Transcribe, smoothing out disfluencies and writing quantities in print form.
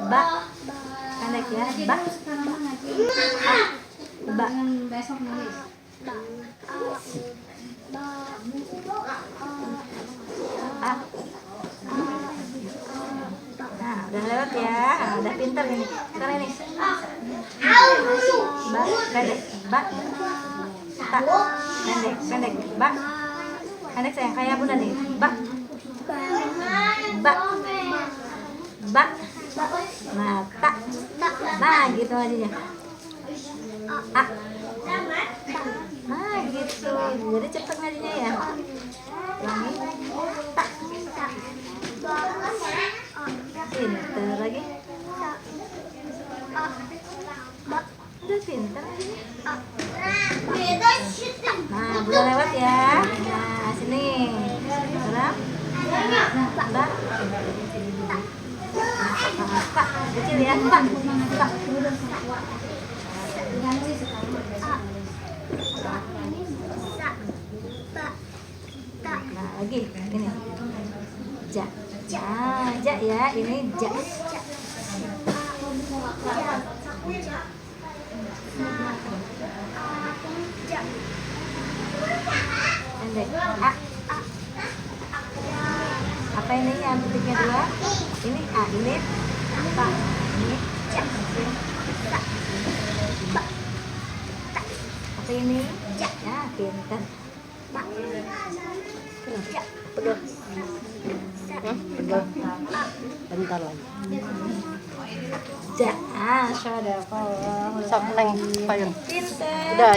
ba, pendek ya, ba, ba, besok nulis. a. Nah, udah lewat ya. Nah, udah pintar ini. Sekarang ini. Ba, pendek, ba, ta, pendek, pendek, ba, pendek sayang kayak bunda nih, ba, ba, ba, nah, ta, nah gitu aja. A, nah gitu. Jadi cepet ngajinya ya. Ulangi, ta, pintar lagi. Udah pintar ngajinya. Nah, udah lewat ya. Nah, sini. Sekarang ba, tak, kecil ya. Tak, tak. Nah, lagi ini. Ja. Ah, ja ya, ini ja. Pendek. A. Apa ini yang titiknya 2? Ini A, ini ta, ini ja. Apa ini? Ja. Ya, pintar. Ja. Pegang. Pegang. Bentar lagi. Ja. Ah, sudah. Sok neng payun. Pintar. Udah.